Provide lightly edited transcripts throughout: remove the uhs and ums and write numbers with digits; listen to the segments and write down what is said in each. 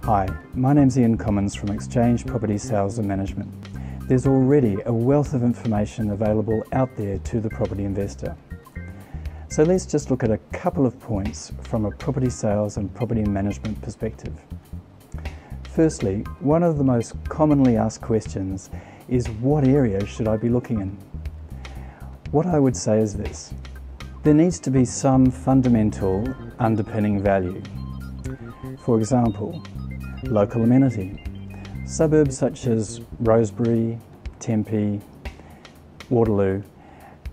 Hi, my name's Comyns from Exchange Property Sales and Management. There's already a wealth of information available out there to the property investor. So let's just look at a couple of points from a property sales and property management perspective. Firstly, one of the most commonly asked questions is, what area should I be looking in? What I would say is this: there needs to be some fundamental underpinning value. For example, local amenity. Suburbs such as Rosebery, Tempe, Waterloo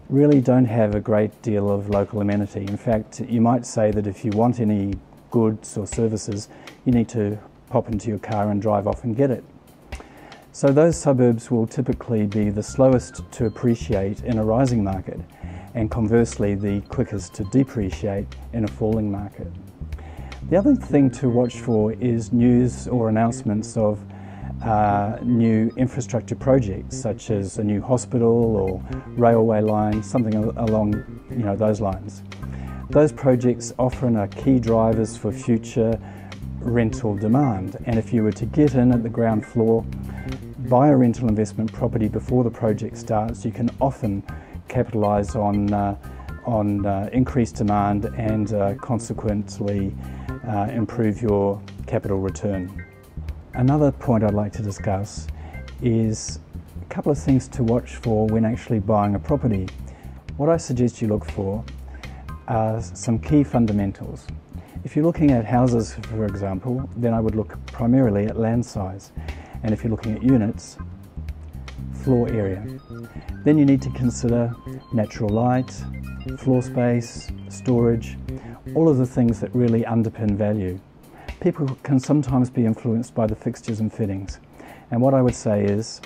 really don't have a great deal of local amenity. In fact, you might say that if you want any goods or services, you need to pop into your car and drive off and get it. So those suburbs will typically be the slowest to appreciate in a rising market, and conversely the quickest to depreciate in a falling market. The other thing to watch for is news or announcements of new infrastructure projects, such as a new hospital or railway line, something along those lines. Those projects often are key drivers for future rental demand, and if you were to get in at the ground floor, buy a rental investment property before the project starts, you can often capitalise on increased demand and consequently improve your capital return. Another point I'd like to discuss is a couple of things to watch for when actually buying a property. What I suggest you look for are some key fundamentals. If you're looking at houses, for example, then I would look primarily at land size. And if you're looking at units, floor area. Then you need to consider natural light, floor space, storage, all of the things that really underpin value. People can sometimes be influenced by the fixtures and fittings. And what I would say is,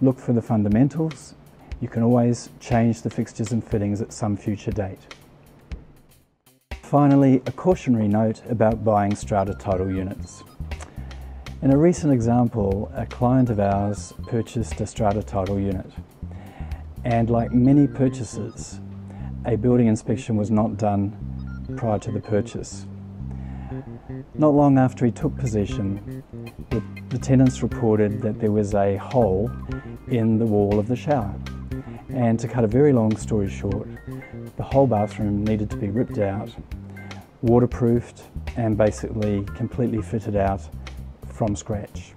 look for the fundamentals. You can always change the fixtures and fittings at some future date. Finally, a cautionary note about buying strata title units. In a recent example, a client of ours purchased a strata title unit, and like many purchases, a building inspection was not done prior to the purchase. Not long after he took possession, the tenants reported that there was a hole in the wall of the shower. And to cut a very long story short, the whole bathroom needed to be ripped out, waterproofed, and basically completely fitted out from scratch.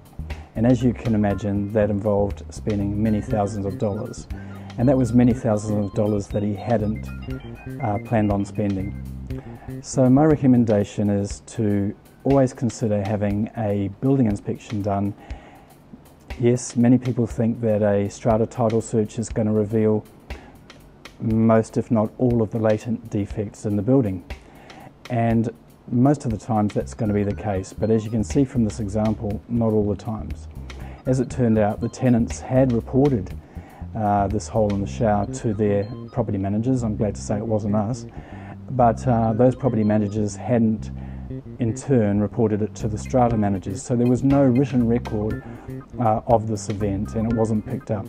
And as you can imagine, that involved spending many thousands of dollars. And that was many thousands of dollars that he hadn't planned on spending. So my recommendation is to always consider having a building inspection done. Yes, many people think that a strata title search is going to reveal most, if not all, of the latent defects in the building. And most of the times that's going to be the case, but as you can see from this example, not all the times. As it turned out, the tenants had reported this hole in the shower to their property managers. I'm glad to say it wasn't us, but those property managers hadn't in turn reported it to the strata managers, so there was no written record of this event and it wasn't picked up.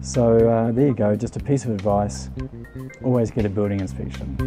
So there you go, just a piece of advice: always get a building inspection.